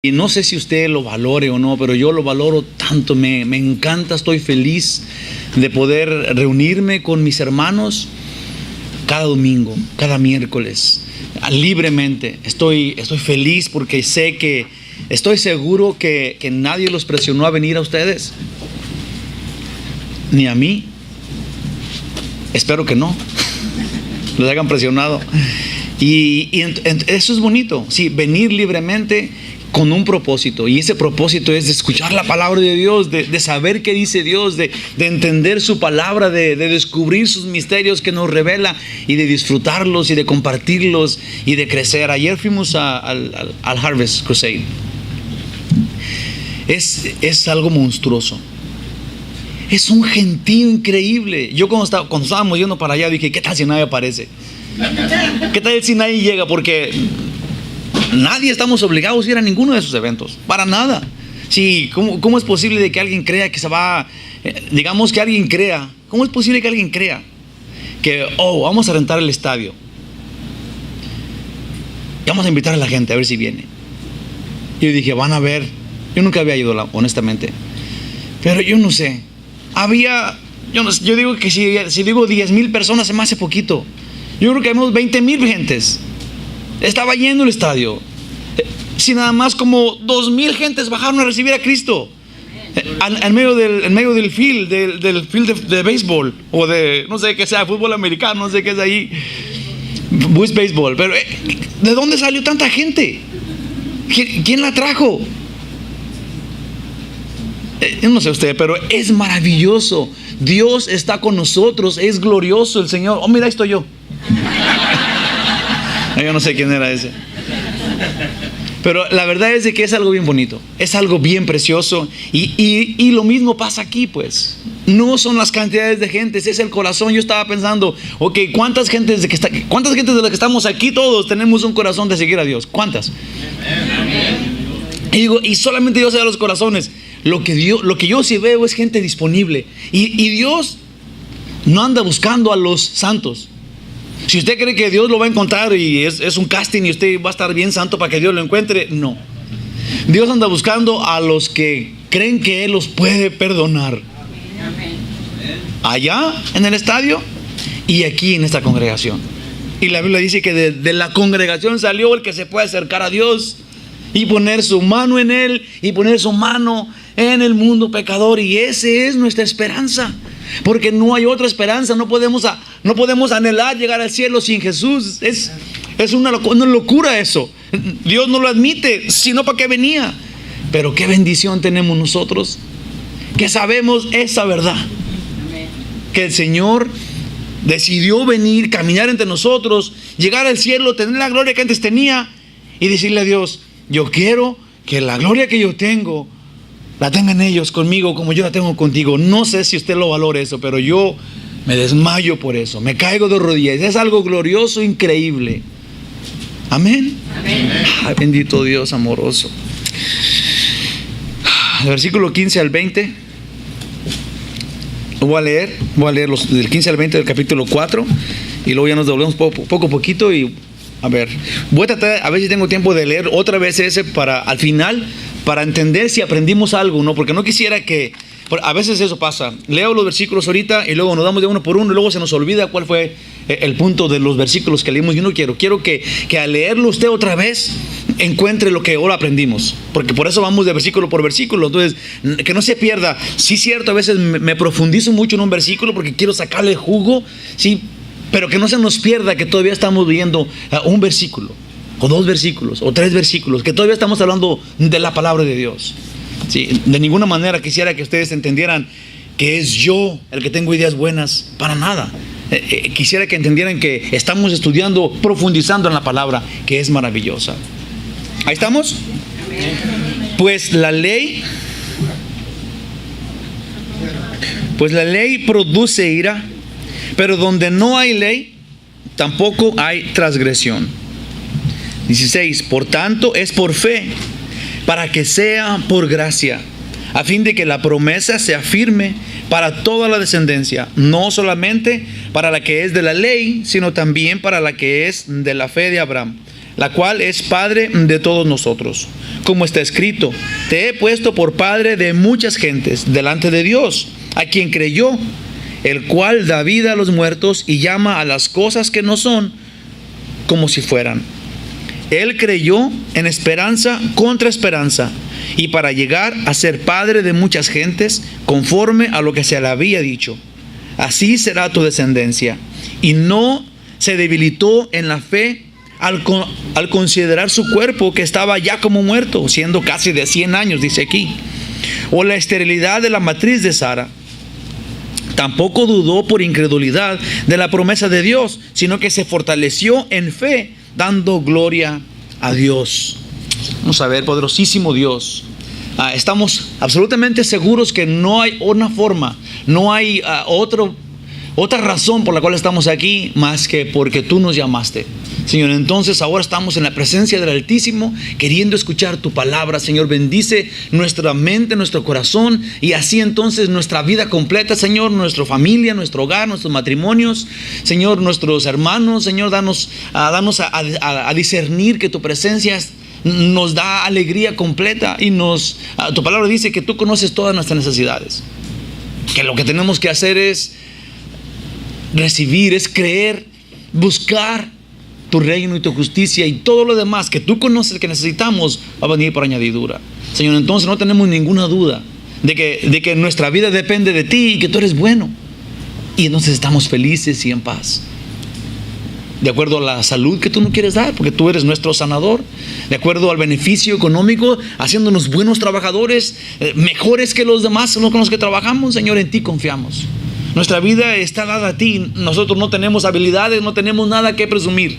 Y no sé si usted lo valore o no, pero yo lo valoro tanto, me encanta, estoy feliz de poder reunirme con mis hermanos cada domingo, cada miércoles, libremente. Estoy feliz porque sé que, estoy seguro que nadie los presionó a venir a ustedes, ni a mí. Espero que no los hayan presionado. Y eso es bonito, sí, venir libremente con un propósito, y ese propósito es de escuchar la palabra de Dios, de saber qué dice Dios, de entender su palabra, de descubrir sus misterios que nos revela, y de disfrutarlos y de compartirlos y de crecer. Ayer fuimos al Harvest Crusade. Es algo monstruoso. Es un gentío increíble. Yo cuando estábamos yendo para allá dije, ¿qué tal si nadie aparece? ¿Qué tal si nadie llega? Porque nadie estamos obligados a ir a ninguno de esos eventos, para nada. Sí, ¿cómo es posible de que alguien crea que se va, digamos que alguien crea, ¿cómo es posible que alguien crea que, vamos a rentar el estadio y vamos a invitar a la gente a ver si viene? Yo dije, van a ver, yo nunca había ido, honestamente, pero yo no sé, yo digo que si digo 10,000 personas se me hace poquito. Yo creo que habíamos 20,000 gentes. Estaba lleno el estadio. Si nada más como 2,000 gentes bajaron a recibir a Cristo en medio del field, del field de béisbol, o de, no sé qué sea, fútbol americano, no sé qué es ahí, pues béisbol. Pero ¿de dónde salió tanta gente? ¿Quién la trajo? Yo no sé usted, pero es maravilloso. Dios está con nosotros, es glorioso el Señor. Mira, ahí estoy yo. Yo no sé quién era ese. Pero la verdad es de que es algo bien bonito, es algo bien precioso. Y lo mismo pasa aquí, pues. No son las cantidades de gentes, es el corazón. Yo estaba pensando, ¿cuántas gentes de las que estamos aquí todos tenemos un corazón de seguir a Dios? ¿Cuántas? Y digo, y solamente Dios sabe los corazones. Lo que yo sí veo es gente disponible. Y Dios no anda buscando a los santos. Si usted cree que Dios lo va a encontrar y es un casting y usted va a estar bien santo para que Dios lo encuentre, no. Dios anda buscando a los que creen que Él los puede perdonar. Allá en el estadio y aquí en esta congregación. Y la Biblia dice que de la congregación salió el que se puede acercar a Dios y poner su mano en Él y poner su mano en el mundo pecador. Y esa es nuestra esperanza, porque no hay otra esperanza. No podemos anhelar llegar al cielo sin Jesús. Es una locura eso. Dios no lo admite, sino para qué venía. Pero qué bendición tenemos nosotros, que sabemos esa verdad, que el Señor decidió venir, caminar entre nosotros, llegar al cielo, tener la gloria que antes tenía, y decirle a Dios, yo quiero que la gloria que yo tengo la tengan ellos conmigo como yo la tengo contigo. No sé si usted lo valora eso, pero yo me desmayo por eso, me caigo de rodillas. Es algo glorioso, increíble. Amén. Amén. Ay, bendito Dios amoroso. Versículo 15 al 20. Voy a leer los del 15 al 20 del capítulo 4, y luego ya nos doblemos poco a poquito. Y a ver, voy a tratar, a ver si tengo tiempo de leer otra vez ese al final, para entender si aprendimos algo, ¿no? Porque no quisiera que, a veces eso pasa, leo los versículos ahorita y luego nos damos de uno por uno y luego se nos olvida cuál fue el punto de los versículos que leímos. Yo no quiero que al leerlo usted otra vez encuentre lo que ahora aprendimos, porque por eso vamos de versículo por versículo. Entonces, que no se pierda. Sí, cierto, a veces me profundizo mucho en un versículo porque quiero sacarle jugo, sí, pero que no se nos pierda que todavía estamos viendo un versículo, o 2 versículos, o 3 versículos, que todavía estamos hablando de la palabra de Dios. Sí, de ninguna manera quisiera que ustedes entendieran que es yo el que tengo ideas buenas, para nada. Quisiera que entendieran que estamos estudiando, profundizando en la palabra, que es maravillosa. ¿Ahí estamos? Pues la ley produce ira, pero donde no hay ley, tampoco hay transgresión. 16. Por tanto, es por fe, para que sea por gracia, a fin de que la promesa sea firme para toda la descendencia, no solamente para la que es de la ley, sino también para la que es de la fe de Abraham. la cual es Padre de todos nosotros. Como está escrito, te he puesto por Padre de muchas gentes delante de Dios, a quien creyó, el cual da vida a los muertos y llama a las cosas que no son como si fueran. Él creyó en esperanza contra esperanza, y para llegar a ser padre de muchas gentes, conforme a lo que se le había dicho: así será tu descendencia. Y no se debilitó en la fe al considerar su cuerpo, que estaba ya como muerto, siendo casi de 100 años, dice aquí, o la esterilidad de la matriz de Sara. Tampoco dudó por incredulidad de la promesa de Dios, sino que se fortaleció en fe, dando gloria a Dios. Vamos a ver, poderosísimo Dios. Estamos absolutamente seguros que no hay una forma, no hay otra razón por la cual estamos aquí más que porque tú nos llamaste, Señor. Entonces ahora estamos en la presencia del Altísimo, queriendo escuchar tu palabra. Señor, bendice nuestra mente, nuestro corazón, y así entonces nuestra vida completa, Señor, nuestra familia, nuestro hogar, nuestros matrimonios, Señor, nuestros hermanos. Señor, danos a discernir que tu presencia nos da alegría completa, y tu palabra dice que tú conoces todas nuestras necesidades, que lo que tenemos que hacer es recibir, es creer, buscar tu reino y tu justicia, y todo lo demás que tú conoces que necesitamos va a venir por añadidura, Señor. Entonces no tenemos ninguna duda de que nuestra vida depende de ti y que tú eres bueno, y entonces estamos felices y en paz, de acuerdo a la salud que tú no quieres dar, porque tú eres nuestro sanador, de acuerdo al beneficio económico, haciéndonos buenos trabajadores, mejores que los demás con los que trabajamos. Señor, en ti confiamos. Nuestra vida está dada a ti. Nosotros no tenemos habilidades, no tenemos nada que presumir.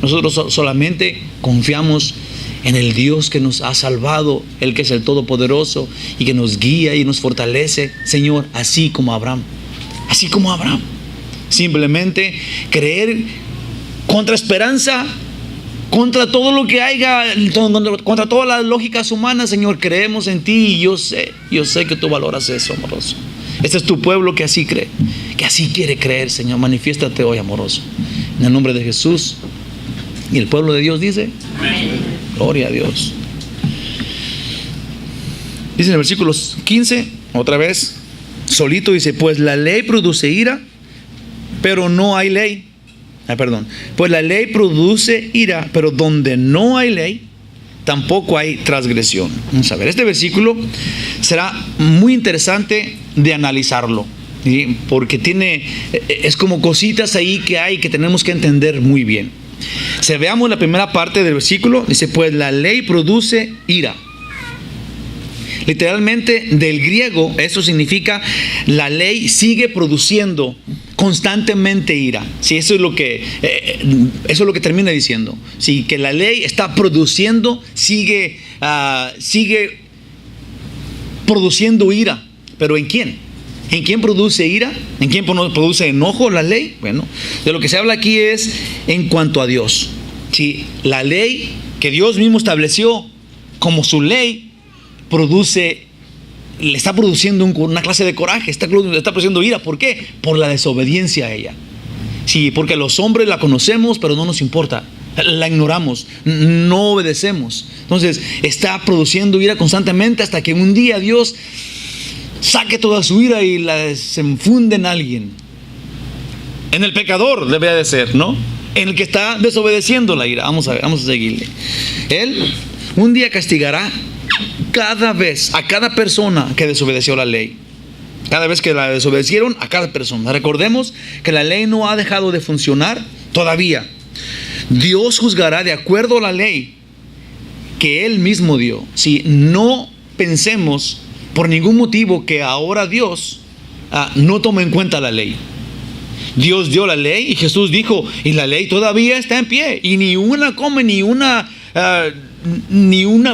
Nosotros solamente confiamos en el Dios que nos ha salvado, el que es el Todopoderoso y que nos guía y nos fortalece, Señor, así como Abraham. Así como Abraham. Simplemente creer contra esperanza, contra todo lo que haya, contra todas las lógicas humanas. Señor, creemos en ti, y yo sé que tú valoras eso, amoroso. Este es tu pueblo que así cree, que así quiere creer. Señor, manifiéstate hoy, amoroso, en el nombre de Jesús. Y el pueblo de Dios dice: amén. Gloria a Dios. Dice en el versículo 15, otra vez, solito dice: pues la ley produce ira, pero no hay ley. Pues la ley produce ira, pero donde no hay ley, tampoco hay transgresión. Vamos a ver, este versículo será muy interesante de analizarlo, ¿sí? Porque es como cositas ahí que tenemos que entender muy bien. Si veamos la primera parte del versículo, dice: pues la ley produce ira. Literalmente del griego eso significa: la ley sigue produciendo constantemente ira. Sí, eso es lo que termina diciendo. Sí, que la ley está produciendo, sigue produciendo ira. ¿Pero en quién? ¿En quién produce ira? ¿En quién produce enojo la ley? Bueno, de lo que se habla aquí es en cuanto a Dios. Sí, la ley que Dios mismo estableció como su ley le está produciendo una clase de coraje, está produciendo ira. ¿Por qué? Por la desobediencia a ella. Sí, porque los hombres la conocemos, pero no nos importa, la ignoramos, no obedecemos. Entonces está produciendo ira constantemente, hasta que un día Dios saque toda su ira y la desenfunde en alguien. En el pecador debería de ser, ¿no? En el que está desobedeciendo la ira. Vamos a seguirle. Él un día castigará a cada persona que desobedeció la ley. Cada vez que la desobedecieron, a cada persona. Recordemos que la ley no ha dejado de funcionar todavía. Dios juzgará de acuerdo a la ley que Él mismo dio. Si no pensemos por ningún motivo que ahora Dios no toma en cuenta la ley. Dios dio la ley y Jesús dijo: y la ley todavía está en pie, y ni una coma, ni un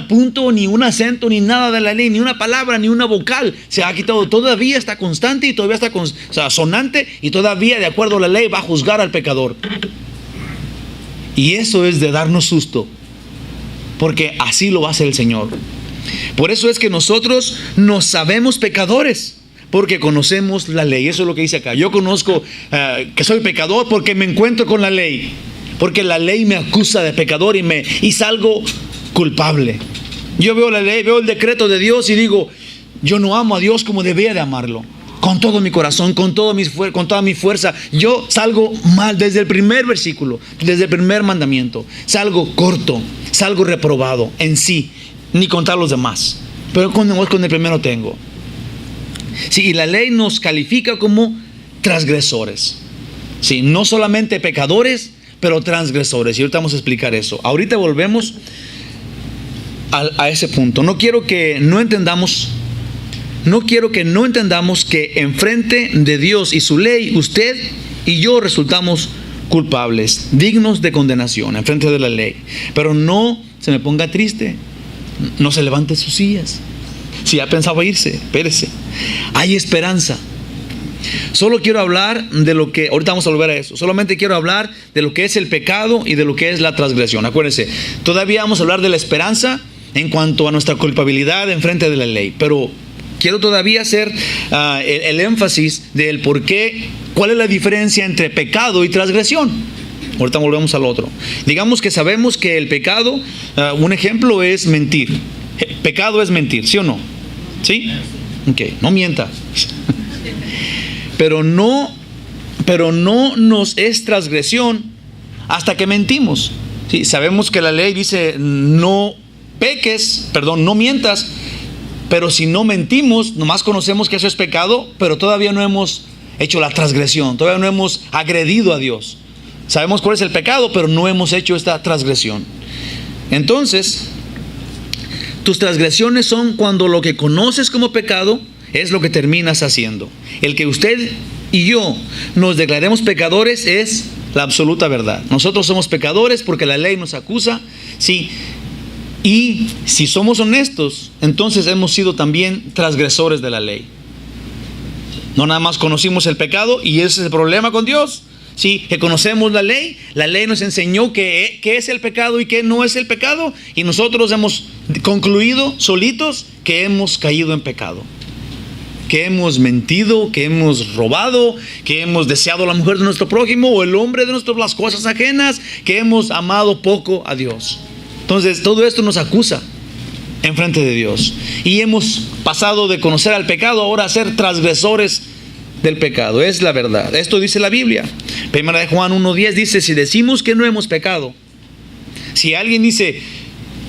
punto, ni un acento, ni nada de la ley, ni una palabra, ni una vocal se ha quitado. Todavía está constante y todavía está sonante, y todavía de acuerdo a la ley va a juzgar al pecador. Y eso es de darnos susto, porque así lo hace el Señor. Por eso es que nosotros nos sabemos pecadores, porque conocemos la ley. Eso es lo que dice acá. Yo conozco que soy pecador porque me encuentro con la ley. porque la ley me acusa de pecador y salgo culpable. Yo veo la ley, veo el decreto de Dios y digo, yo no amo a Dios como debía de amarlo. Con todo mi corazón, con toda mi fuerza. Yo salgo mal desde el primer versículo, desde el primer mandamiento. Salgo corto, salgo reprobado en sí, ni contar los demás. Pero con el primero tengo. Sí, y la ley nos califica como transgresores. Sí, no solamente pecadores, pero transgresores. Y ahorita vamos a explicar eso. Ahorita volvemos a ese punto. No quiero que no entendamos que enfrente de Dios y su ley, usted y yo resultamos culpables, dignos de condenación enfrente de la ley. Pero no se me ponga triste, no se levante sus sillas. Si ya pensaba irse, espérese. Hay esperanza. Solo quiero hablar de lo que, ahorita vamos a volver a eso, solamente quiero hablar de lo que es el pecado y de lo que es la transgresión. Acuérdense, todavía vamos a hablar de la esperanza en cuanto a nuestra culpabilidad enfrente de la ley, pero quiero todavía hacer el énfasis del por qué, cuál es la diferencia entre pecado y transgresión. Ahorita volvemos al otro. Digamos que sabemos que el pecado, un ejemplo es mentir. Pecado es mentir, ¿sí o no? ¿Sí? Ok, no mienta. Pero no nos es transgresión hasta que mentimos. ¿Sí? Sabemos que la ley dice no mientas. Pero si no mentimos, nomás conocemos que eso es pecado, pero todavía no hemos hecho la transgresión, todavía no hemos agredido a Dios. Sabemos cuál es el pecado, pero no hemos hecho esta transgresión. Entonces, tus transgresiones son cuando lo que conoces como pecado es lo que terminas haciendo. El que usted y yo nos declaremos pecadores es la absoluta verdad. Nosotros somos pecadores porque la ley nos acusa, sí. Y si somos honestos, entonces hemos sido también transgresores de la ley. No nada más conocimos el pecado y ese es el problema con Dios. Sí, que conocemos la ley nos enseñó qué es el pecado y qué no es el pecado. Y nosotros hemos concluido solitos que hemos caído en pecado. Que hemos mentido, que hemos robado, que hemos deseado a la mujer de nuestro prójimo o el hombre de las cosas ajenas, que hemos amado poco a Dios. Entonces, todo esto nos acusa en frente de Dios. Y hemos pasado de conocer al pecado ahora a ser transgresores del pecado. Es la verdad. Esto dice la Biblia. Primera de Juan 1:10 dice, si decimos que no hemos pecado, si alguien dice,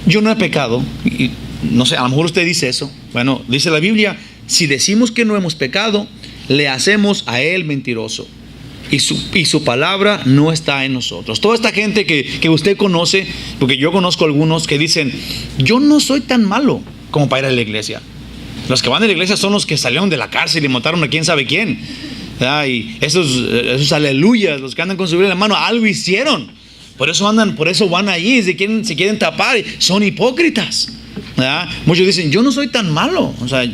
yo no he pecado, y no sé, a lo mejor usted dice eso. Bueno, dice la Biblia, si decimos que no hemos pecado, le hacemos a él mentiroso. Y su palabra no está en nosotros. Toda esta gente que usted conoce, porque yo conozco algunos que dicen, yo no soy tan malo como para ir a la iglesia. Los que van a la iglesia son los que salieron de la cárcel y mataron a quién sabe quién. Y esos aleluyas, los que andan con su Biblia en la mano, algo hicieron. Por eso van ahí, se quieren tapar. Son hipócritas. Muchos dicen, yo no soy tan malo. O sea,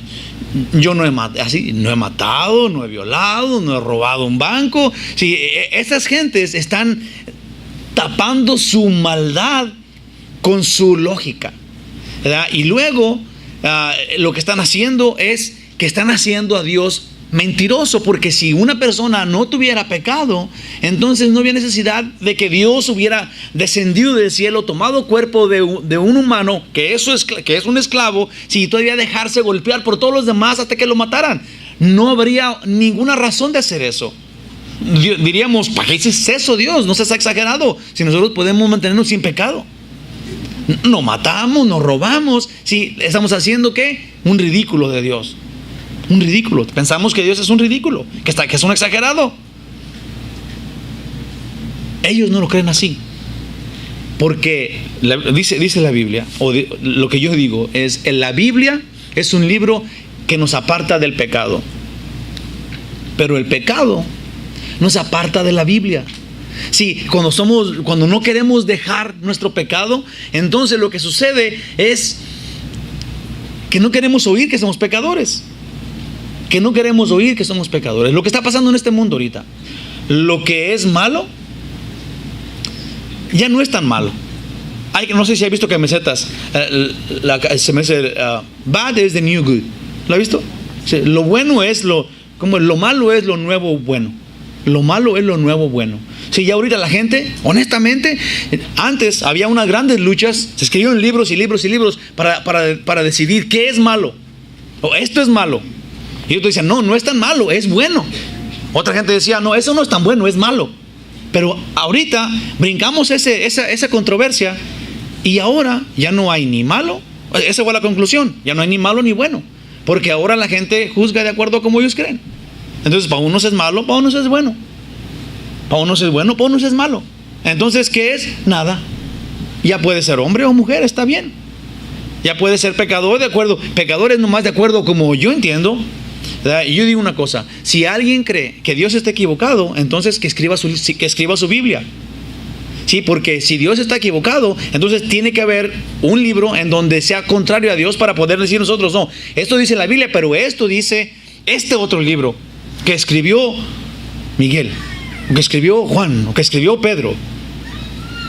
yo no he matado, no he violado, no he robado un banco. Sí, esas gentes están tapando su maldad con su lógica, ¿verdad? Y luego lo que están haciendo es que están haciendo a Dios mentiroso, porque si una persona no tuviera pecado, entonces no había necesidad de que Dios hubiera descendido del cielo, tomado cuerpo de un humano, que es un esclavo, si todavía dejarse golpear por todos los demás hasta que lo mataran. No habría ninguna razón de hacer eso. Diríamos, ¿para qué dices eso, Dios? No seas exagerado, si nosotros podemos mantenernos sin pecado. No matamos, no robamos. Si estamos haciendo, ¿qué? Un ridículo de Dios. Un ridículo. Pensamos que Dios es un ridículo, que es un exagerado. Ellos no lo creen así. Porque dice la Biblia, lo que yo digo es, la Biblia es un libro que nos aparta del pecado. Pero el pecado nos aparta de la Biblia. Sí, cuando no queremos dejar nuestro pecado, entonces lo que sucede es que no queremos oír que somos pecadores. Que no queremos oír que somos pecadores. Lo que está pasando en este mundo ahorita, lo que es malo ya no es tan malo. No sé si ha visto camisetas, se me dice bad is the new good. ¿Lo ha visto? Sí, lo bueno es lo malo es lo nuevo bueno. Lo malo es lo nuevo bueno. Si ya ahorita la gente, honestamente, antes había unas grandes luchas, se escribieron libros y libros y libros para decidir qué es malo. O esto es malo. Y otros decían, no, no es tan malo, es bueno. Otra gente decía, no, eso no es tan bueno, es malo. Pero ahorita brincamos esa controversia y ahora ya no hay ni malo. Esa fue la conclusión, ya no hay ni malo ni bueno. Porque ahora la gente juzga de acuerdo a como ellos creen. Entonces, para unos es malo, para unos es bueno. Para unos es bueno, para unos es malo. Entonces, ¿qué es? Nada. Ya puede ser hombre o mujer, está bien. Ya puede ser pecador, de acuerdo. Pecador es nomás de acuerdo como yo entiendo. Y yo digo una cosa, si alguien cree que Dios está equivocado, entonces que escriba su Biblia. Sí, porque si Dios está equivocado, entonces tiene que haber un libro en donde sea contrario a Dios para poder decir nosotros, no, esto dice la Biblia, pero esto dice este otro libro que escribió Miguel, o que escribió Juan, o que escribió Pedro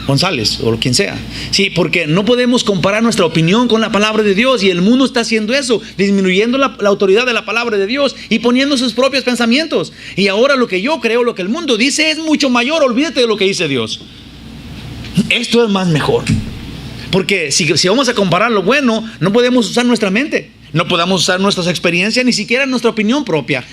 González, o quien sea. Sí, porque no podemos comparar nuestra opinión con la palabra de Dios, y el mundo está haciendo eso, disminuyendo la autoridad de la palabra de Dios y poniendo sus propios pensamientos. Y ahora lo que yo creo, lo que el mundo dice es mucho mayor, olvídate de lo que dice Dios. Esto es más mejor. Porque si vamos a comparar lo bueno, no podemos usar nuestra mente, no podemos usar nuestras experiencias, ni siquiera nuestra opinión propia.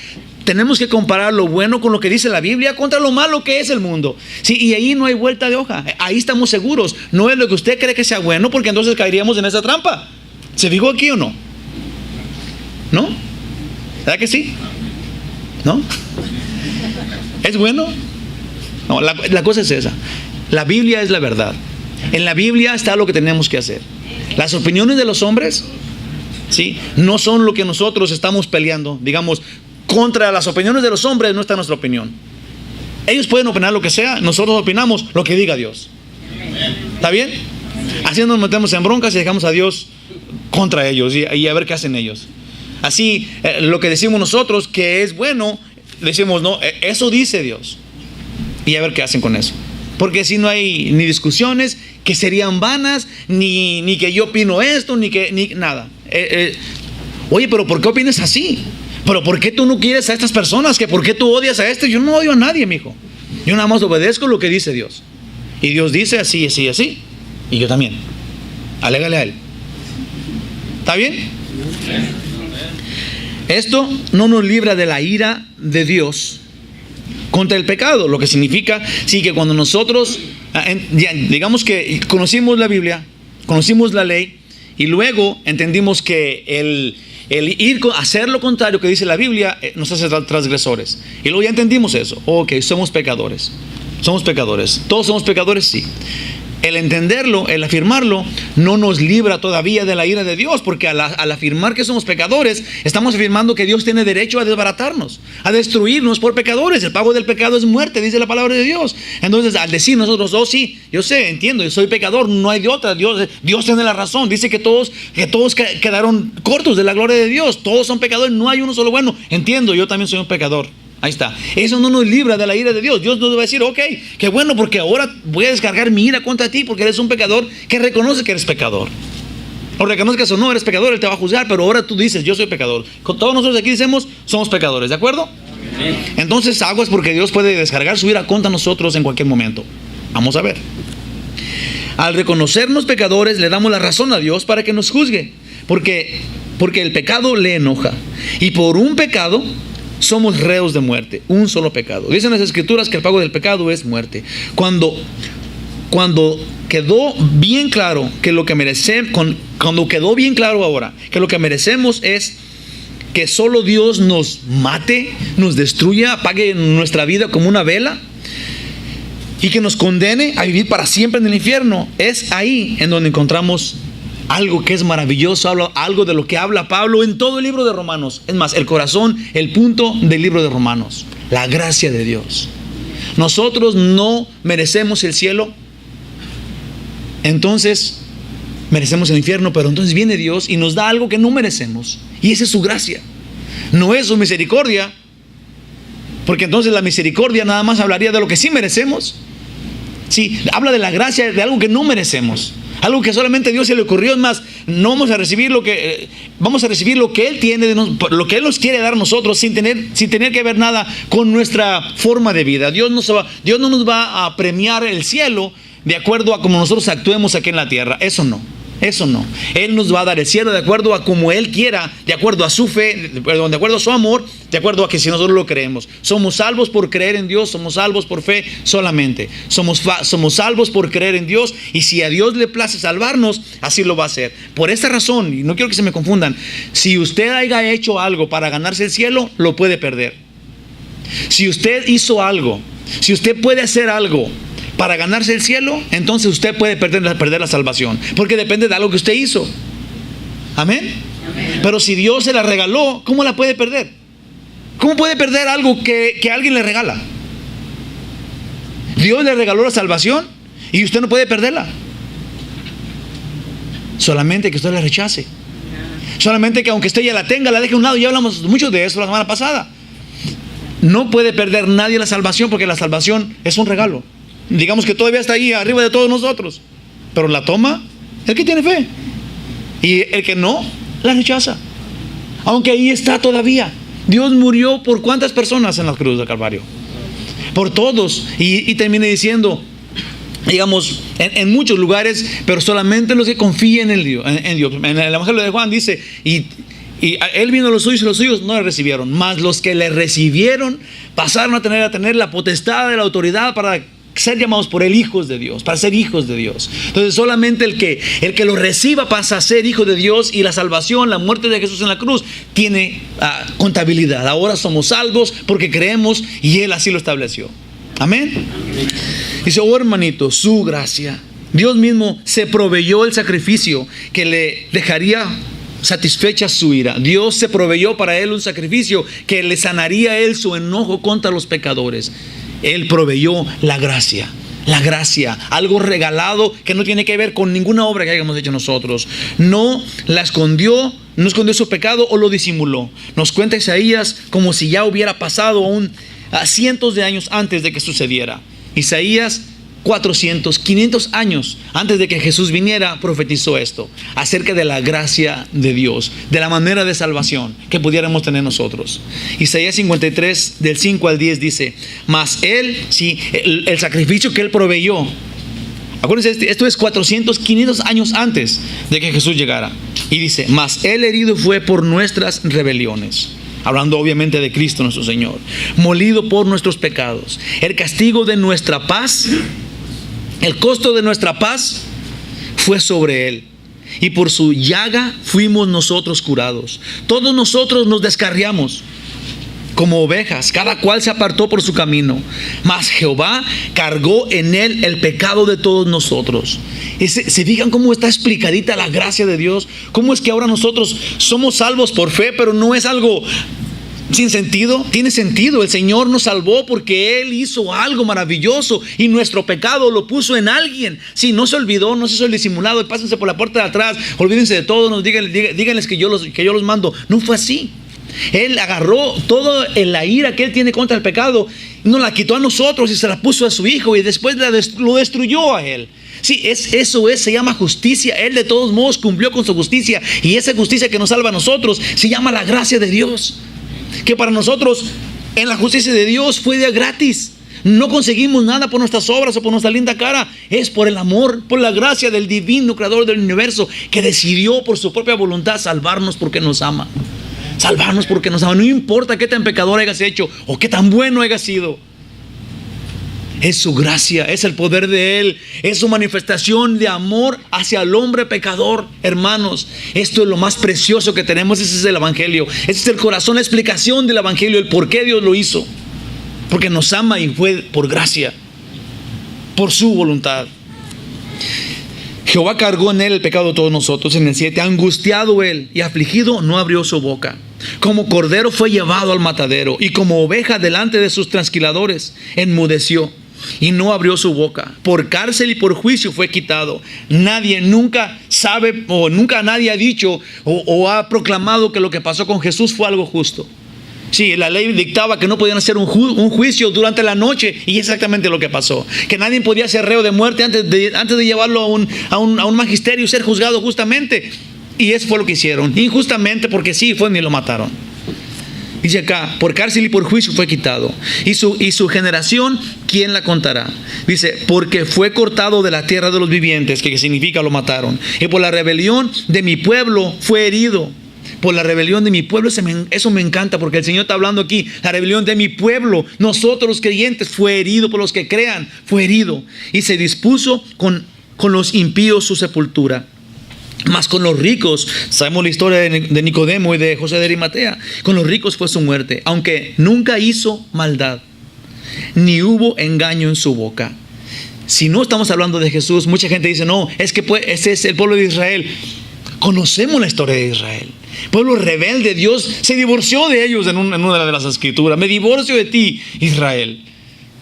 Tenemos que comparar lo bueno con lo que dice la Biblia contra lo malo que es el mundo. Sí, y ahí no hay vuelta de hoja. Ahí estamos seguros. No es lo que usted cree que sea bueno, porque entonces caeríamos en esa trampa. ¿Se fijó aquí o no? ¿No? ¿Verdad que sí? ¿No? ¿Es bueno? No, la cosa es esa. La Biblia es la verdad. En la Biblia está lo que tenemos que hacer. Las opiniones de los hombres, ¿sí?, no son lo que nosotros estamos peleando. Digamos, contra las opiniones de los hombres no está nuestra opinión. Ellos pueden opinar lo que sea, nosotros opinamos lo que diga Dios. ¿Está bien? Así nos metemos en broncas y dejamos a Dios contra ellos y a ver qué hacen ellos. Así, lo que decimos nosotros que es bueno, decimos, no, eso dice Dios. Y a ver qué hacen con eso. Porque si no hay ni discusiones que serían vanas, ni que yo opino esto, ni nada. Oye, pero ¿por qué opinas así? ¿Pero por qué tú no quieres a estas personas? ¿Que por qué tú odias a este? Yo no odio a nadie, mijo. Yo nada más obedezco lo que dice Dios. Y Dios dice así, así, así. Y yo también. Alégale a Él. ¿Está bien? Esto no nos libra de la ira de Dios contra el pecado, lo que significa, sí, que cuando nosotros, digamos que conocimos la Biblia, conocimos la ley, y luego entendimos que el ir a hacer lo contrario que dice la Biblia nos hace transgresores. Y luego ya entendimos eso. Ok, somos pecadores. Somos pecadores. ¿Todos somos pecadores? Sí. El entenderlo, el afirmarlo, no nos libra todavía de la ira de Dios, porque al afirmar que somos pecadores, estamos afirmando que Dios tiene derecho a desbaratarnos, a destruirnos por pecadores. El pago del pecado es muerte, dice la palabra de Dios. Entonces, al decir nosotros, oh sí, yo sé, entiendo, yo soy pecador, no hay de otra. Dios tiene la razón. Dice que todos quedaron cortos de la gloria de Dios. Todos son pecadores, no hay uno solo bueno. Entiendo, yo también soy un pecador. Ahí está. Eso no nos libra de la ira de Dios. Dios nos va a decir, ok, qué bueno, porque ahora voy a descargar mi ira contra ti porque eres un pecador que reconoce que eres pecador. O reconozcas o no, eres pecador, Él te va a juzgar, pero ahora tú dices, yo soy pecador. Todos nosotros aquí decimos, somos pecadores, ¿de acuerdo? Entonces, aguas, porque Dios puede descargar su ira contra nosotros en cualquier momento. Vamos a ver. Al reconocernos pecadores, le damos la razón a Dios para que nos juzgue. Porque el pecado le enoja. Y por un pecado somos reos de muerte, un solo pecado. Dicen las Escrituras que el pago del pecado es muerte. Cuando quedó bien claro que lo que merecemos, cuando quedó bien claro ahora que lo que merecemos es que solo Dios nos mate, nos destruya, apague nuestra vida como una vela y que nos condene a vivir para siempre en el infierno, es ahí en donde encontramos algo que es maravilloso, algo de lo que habla Pablo en todo el libro de Romanos. Es más, el corazón, el punto del libro de Romanos. La gracia de Dios. Nosotros no merecemos el cielo, entonces merecemos el infierno, pero entonces viene Dios y nos da algo que no merecemos. Y esa es su gracia. No es su misericordia, porque entonces la misericordia nada más hablaría de lo que sí merecemos. Sí, habla de la gracia, de algo que no merecemos. Algo que solamente a Dios se le ocurrió. Es más, no vamos a recibir vamos a recibir lo que Él tiene, lo que Él nos quiere dar a nosotros, sin tener que ver nada con nuestra forma de vida. Dios no nos va a premiar el cielo de acuerdo a cómo nosotros actuemos aquí en la tierra. Eso no. Él nos va a dar el cielo de acuerdo a como Él quiera, de acuerdo a su fe, de acuerdo a su amor, de acuerdo a que si nosotros lo creemos. Somos salvos por creer en Dios, somos salvos por fe solamente. Somos salvos por creer en Dios, y si a Dios le place salvarnos, así lo va a hacer. Por esta razón, y no quiero que se me confundan, si usted haya hecho algo para ganarse el cielo, lo puede perder. Si usted hizo algo, si usted puede hacer algo para ganarse el cielo, entonces usted puede perder la salvación, porque depende de algo que usted hizo. Amén. Pero si Dios se la regaló, ¿cómo la puede perder? ¿Cómo puede perder algo que alguien le regala? Dios le regaló la salvación y usted no puede perderla. Solamente que usted la rechace. Solamente que aunque usted ya la tenga, la deje a un lado. Ya hablamos mucho de eso la semana pasada. No puede perder nadie la salvación, porque la salvación es un regalo. Digamos que todavía está ahí arriba de todos nosotros, pero la toma el que tiene fe, y el que no, la rechaza. Aunque ahí está todavía. Dios murió por ¿cuántas personas en la cruz del Calvario? Por todos. Y termina diciendo, digamos, en muchos lugares, pero solamente los que confíen en Dios. En el Evangelio de Juan dice, y Él vino a los suyos y los suyos no le recibieron, mas los que le recibieron pasaron a tener la potestad de la autoridad para ser llamados por Él hijos de Dios, para ser hijos de Dios. Entonces solamente el que lo reciba pasa a ser hijo de Dios, y la salvación, la muerte de Jesús en la cruz, tiene contabilidad. Ahora somos salvos porque creemos, y Él así lo estableció. Amén. Dice, oh hermanito, su gracia, Dios mismo se proveyó el sacrificio que le dejaría satisfecha su ira. Dios se proveyó para Él un sacrificio que le sanaría a Él su enojo contra los pecadores. Él proveyó la gracia, algo regalado que no tiene que ver con ninguna obra que hayamos hecho nosotros. No la escondió, no escondió su pecado o lo disimuló. Nos cuenta Isaías como si ya hubiera pasado aún cientos de años antes de que sucediera. Isaías 500 años antes de que Jesús viniera, profetizó esto acerca de la gracia de Dios, de la manera de salvación que pudiéramos tener nosotros. Isaías 53 del 5 al 10 dice, mas Él, sí, el sacrificio que Él proveyó, acuérdense, esto es 500 años antes de que Jesús llegara, y dice, mas Él herido fue por nuestras rebeliones, hablando obviamente de Cristo nuestro Señor, molido por nuestros pecados. El castigo de nuestra paz, el costo de nuestra paz fue sobre Él, y por su llaga fuimos nosotros curados. Todos nosotros nos descarriamos como ovejas, cada cual se apartó por su camino, mas Jehová cargó en Él el pecado de todos nosotros. ¿Se fijan cómo está explicadita la gracia de Dios? ¿Cómo es que ahora nosotros somos salvos por fe, pero no es algo sin sentido? Tiene sentido. El Señor nos salvó porque Él hizo algo maravilloso, y nuestro pecado lo puso en alguien. Si no se olvidó, no se hizo el disimulado, pásense por la puerta de atrás, olvídense de todo, díganles que yo los mando. No fue así. Él agarró toda la ira que Él tiene contra el pecado, nos la quitó a nosotros y se la puso a su Hijo, y después lo destruyó a Él. Sí, se llama justicia. Él de todos modos cumplió con su justicia, y esa justicia que nos salva a nosotros se llama la gracia de Dios, que para nosotros en la justicia de Dios fue de gratis. No conseguimos nada por nuestras obras o por nuestra linda cara. Es por el amor, por la gracia del divino creador del universo, que decidió por su propia voluntad salvarnos porque nos ama. Salvarnos porque nos ama. No importa qué tan pecador hayas hecho o qué tan bueno hayas sido. Es su gracia, es el poder de Él, es su manifestación de amor hacia el hombre pecador. Hermanos, esto es lo más precioso que tenemos. Ese es el Evangelio, ese es el corazón, la explicación del Evangelio, el por qué Dios lo hizo. Porque nos ama y fue por gracia, por su voluntad. Jehová cargó en Él el pecado de todos nosotros. En el 7, angustiado Él y afligido, no abrió su boca. Como cordero fue llevado al matadero, y como oveja delante de sus trasquiladores, enmudeció y no abrió su boca. Por cárcel y por juicio fue quitado. Nadie nunca sabe, o nunca nadie ha dicho o ha proclamado que lo que pasó con Jesús fue algo justo. Sí, la ley dictaba que no podían hacer un juicio durante la noche, y exactamente lo que pasó. Que nadie podía ser reo de muerte antes de llevarlo a un magisterio y ser juzgado justamente. Y eso fue lo que hicieron, injustamente, porque sí, fue y lo mataron. Dice acá, por cárcel y por juicio fue quitado. Y su generación, ¿quién la contará? Dice, porque fue cortado de la tierra de los vivientes, que significa lo mataron. Y por la rebelión de mi pueblo fue herido. Por la rebelión de mi pueblo, eso me encanta, porque el Señor está hablando aquí. La rebelión de mi pueblo, nosotros los creyentes, fue herido. Por los que crean, fue herido. Y se dispuso con los impíos su sepultura. Mas con los ricos, sabemos la historia de Nicodemo y de José de Arimatea, con los ricos fue su muerte, aunque nunca hizo maldad, ni hubo engaño en su boca. Si no estamos hablando de Jesús, mucha gente dice, no, es que ese es el pueblo de Israel. Conocemos la historia de Israel. Pueblo rebelde, Dios se divorció de ellos en una de las escrituras. Me divorcio de ti, Israel.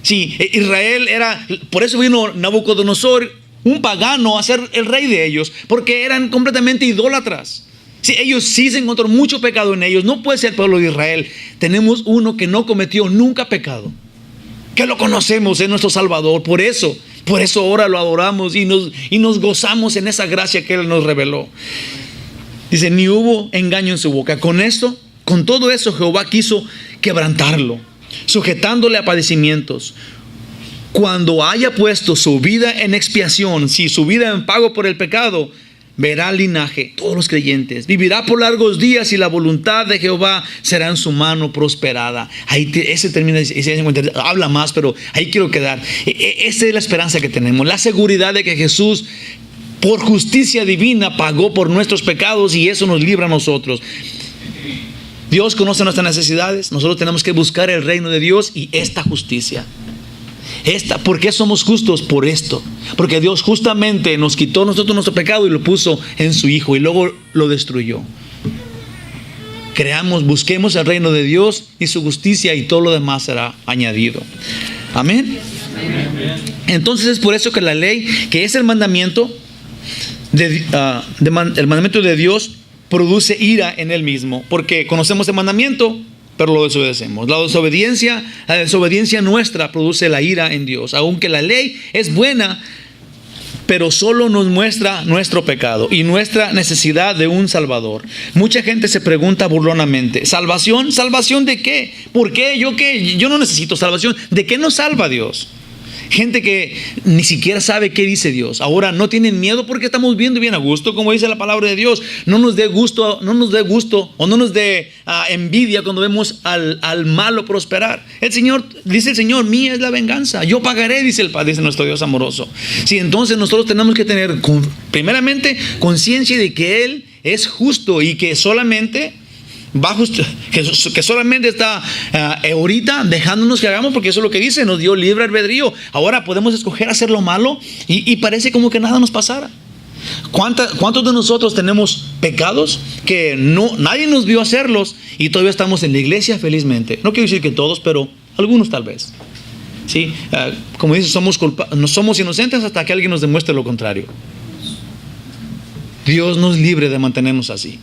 Sí, Israel era, por eso vino Nabucodonosor, un pagano, a ser el rey de ellos, porque eran completamente idólatras. Sí, ellos sí se encontró mucho pecado en ellos. No puede ser el pueblo de Israel. Tenemos uno que no cometió nunca pecado, que lo conocemos, es nuestro Salvador. Por eso ahora lo adoramos y nos gozamos en esa gracia que Él nos reveló. Dice, ni hubo engaño en su boca. Con todo eso Jehová quiso quebrantarlo, sujetándole a padecimientos. Cuando haya puesto su vida en expiación, si su vida en pago por el pecado, verá el linaje, todos los creyentes. Vivirá por largos días y la voluntad de Jehová será en su mano prosperada. Ahí ese termina, habla más, pero ahí quiero quedar. Esa es la esperanza que tenemos, la seguridad de que Jesús, por justicia divina, pagó por nuestros pecados y eso nos libra a nosotros. Dios conoce nuestras necesidades. Nosotros tenemos que buscar el reino de Dios y esta justicia. ¿Por qué somos justos? Por esto. Porque Dios justamente nos quitó nosotros nuestro pecado y lo puso en su Hijo y luego lo destruyó. Busquemos el reino de Dios y su justicia y todo lo demás será añadido. Amén. Entonces es por eso que la ley, que es el mandamiento, el mandamiento de Dios, produce ira en él mismo. Porque conocemos el mandamiento, pero lo desobedecemos. La desobediencia nuestra produce la ira en Dios. Aunque la ley es buena, pero solo nos muestra nuestro pecado y nuestra necesidad de un Salvador. Mucha gente se pregunta burlonamente, ¿salvación? ¿Salvación de qué? ¿Por qué? ¿Yo qué? Yo no necesito salvación. ¿De qué nos salva Dios? Gente que ni siquiera sabe qué dice Dios. Ahora no tienen miedo porque estamos viendo bien a gusto, como dice la palabra de Dios. No nos dé gusto o no nos dé envidia cuando vemos al malo prosperar. Dice el Señor, mía es la venganza, yo pagaré, dice nuestro Dios amoroso. Sí, entonces nosotros tenemos que tener primeramente conciencia de que Él es justo y que solamente que solamente está ahorita dejándonos que hagamos, porque eso es lo que dice, nos dio libre albedrío. Ahora podemos escoger hacer lo malo y parece como que nada nos pasara. ¿Cuántos de nosotros tenemos pecados que nadie nos vio hacerlos y todavía estamos en la iglesia felizmente? No quiero decir que todos, pero algunos tal vez. ¿Sí? Como dice, no somos inocentes hasta que alguien nos demuestre lo contrario. Dios nos libre de mantenernos así.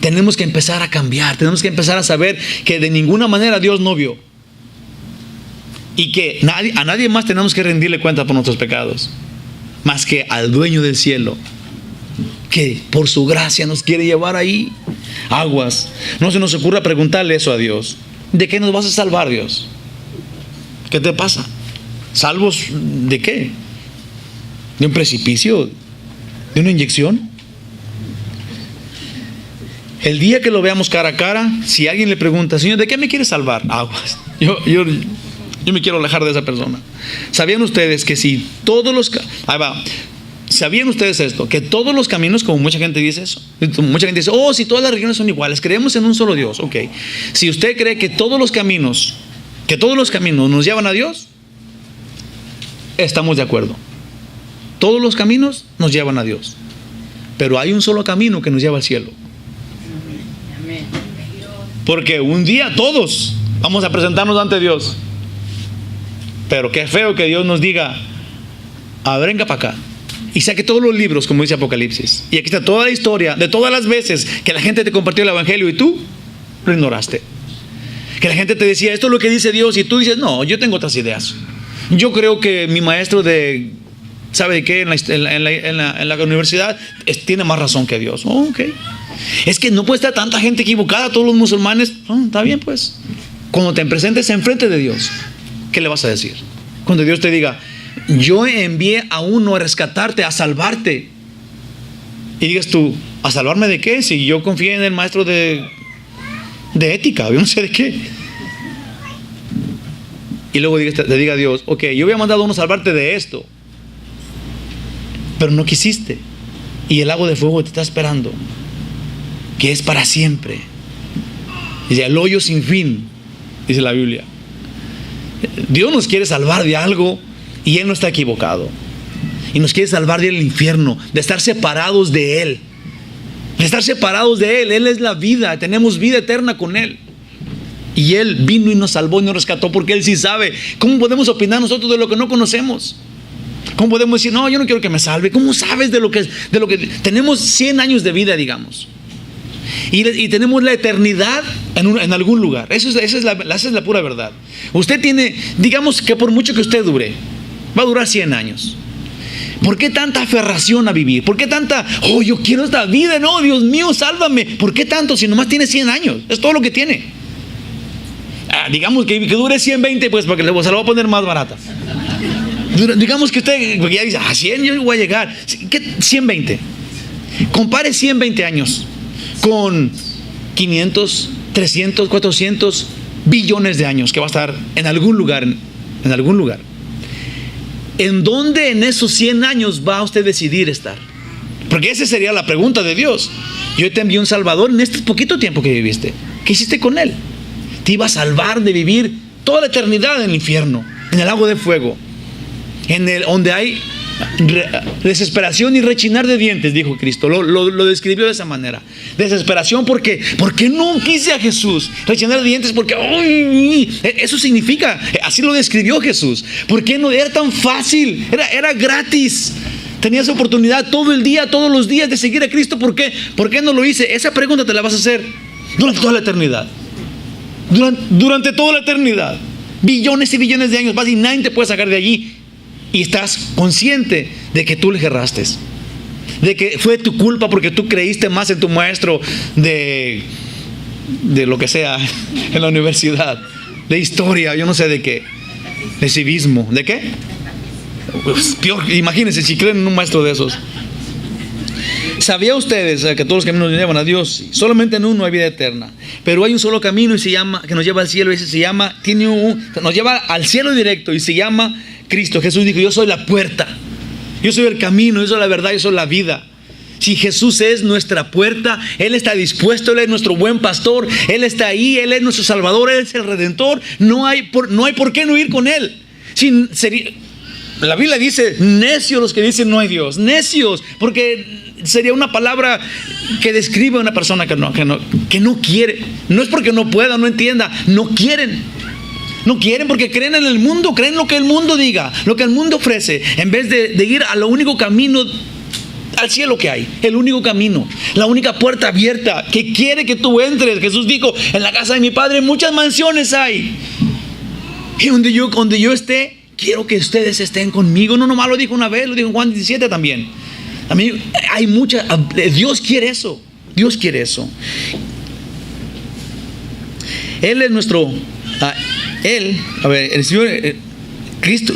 Tenemos que empezar a cambiar. Tenemos que empezar a saber que de ninguna manera Dios no vio. Y que a nadie más tenemos que rendirle cuenta por nuestros pecados, más que al dueño del cielo, que por su gracia nos quiere llevar ahí. Aguas. No se nos ocurra preguntarle eso a Dios. ¿De qué nos vas a salvar, Dios? ¿Qué te pasa? ¿Salvos de qué? ¿De un precipicio? ¿De una inyección? El día que lo veamos cara a cara, si alguien le pregunta, Señor, ¿de qué me quieres salvar? Aguas. Yo me quiero alejar de esa persona. ¿Sabían ustedes que si todos los... ¿Sabían ustedes esto? Que todos los caminos, como mucha gente dice eso, mucha gente dice, si todas las religiones son iguales, creemos en un solo Dios. Ok. Si usted cree que todos los caminos nos llevan a Dios, estamos de acuerdo. Todos los caminos nos llevan a Dios. Pero hay un solo camino que nos lleva al cielo. Porque un día todos vamos a presentarnos ante Dios. Pero qué feo que Dios nos diga, venga para acá y saque todos los libros, como dice Apocalipsis. Y aquí está toda la historia de todas las veces que la gente te compartió el evangelio y tú lo ignoraste. Que la gente te decía, esto es lo que dice Dios, y tú dices, no, yo tengo otras ideas. Yo creo que mi maestro de, ¿sabe de qué? En la universidad tiene más razón que Dios. Oh, ok. Es que no puede estar tanta gente equivocada, todos los musulmanes. Está bien, pues. Cuando te presentes enfrente de Dios, ¿qué le vas a decir? Cuando Dios te diga, yo envié a uno a rescatarte, a salvarte. Y digas tú, ¿a salvarme de qué? Si yo confié en el maestro de ética, yo no sé de qué. Y luego te diga Dios, ok, yo había mandado a uno a salvarte de esto, pero no quisiste. Y el lago de fuego te está esperando, que es para siempre. Dice, el hoyo sin fin, dice la Biblia. Dios nos quiere salvar de algo y Él no está equivocado. Y nos quiere salvar del infierno, de estar separados de Él. De estar separados de Él. Él es la vida, tenemos vida eterna con Él. Y Él vino y nos salvó y nos rescató porque Él sí sabe. ¿Cómo podemos opinar nosotros de lo que no conocemos? ¿Cómo podemos decir, no, yo no quiero que me salve? ¿Cómo sabes de lo que tenemos 100 años de vida, digamos? Y tenemos la eternidad en algún lugar. Esa es la pura verdad. Usted tiene, digamos que por mucho que usted dure, va a durar 100 años. ¿Por qué tanta aferración a vivir? ¿Por qué tanta, yo quiero esta vida? No, Dios mío, sálvame. ¿Por qué tanto si nomás tiene 100 años? Es todo lo que tiene. Digamos que dure 120, pues porque se la voy a poner más barata. Digamos que usted, porque ya dice, 100 yo voy a llegar. ¿Qué? 120. Compare 120 años con 500, 300, 400 billones de años que va a estar en algún lugar. En algún lugar. ¿En dónde en esos 100 años va a usted decidir estar? Porque esa sería la pregunta de Dios. Yo te envié un Salvador en este poquito tiempo que viviste. ¿Qué hiciste con Él? Te iba a salvar de vivir toda la eternidad en el infierno, en el lago de fuego, donde hay desesperación y rechinar de dientes, dijo Cristo. Lo describió de esa manera. Desesperación porque no quise a Jesús. Rechinar de dientes porque eso significa, así lo describió Jesús. ¿Por qué no era tan fácil? Era gratis. Tenías oportunidad todo el día, todos los días de seguir a Cristo. ¿Por qué? ¿Por qué no lo hice? Esa pregunta te la vas a hacer durante toda la eternidad. Durante toda la eternidad. Billones y billones de años vas y nadie te puede sacar de allí. Y estás consciente de que tú le erraste, de que fue tu culpa porque tú creíste más en tu maestro de lo que sea en la universidad, de historia, yo no sé de qué, de civismo, ¿de qué? Pues peor, imagínense si creen en un maestro de esos. ¿Sabían ustedes que todos los caminos nos llevan a Dios? Solamente en uno hay vida eterna. Pero hay un solo camino y se llama, que nos lleva al cielo, y nos lleva al cielo directo y se llama Cristo. Jesús dijo, yo soy la puerta, yo soy el camino, yo soy la verdad, yo soy la vida. Si Jesús es nuestra puerta, Él está dispuesto, Él es nuestro buen pastor, Él está ahí, Él es nuestro Salvador, Él es el Redentor. No hay por qué no ir con Él. La Biblia dice, necios los que dicen no hay Dios. Necios, porque sería una palabra que describe a una persona que no quiere. No es porque no pueda, no entienda, no quieren. No quieren porque creen en el mundo, creen lo que el mundo diga, lo que el mundo ofrece, en vez de ir a lo único camino al cielo que hay, el único camino, la única puerta abierta que quiere que tú entres. Jesús dijo, en la casa de mi Padre muchas mansiones hay, y donde yo esté, quiero que ustedes estén conmigo. No nomás lo dijo una vez, lo dijo en Juan 17 también. Hay mucha, Dios quiere eso, Dios quiere eso. Él es nuestro... el Señor Cristo,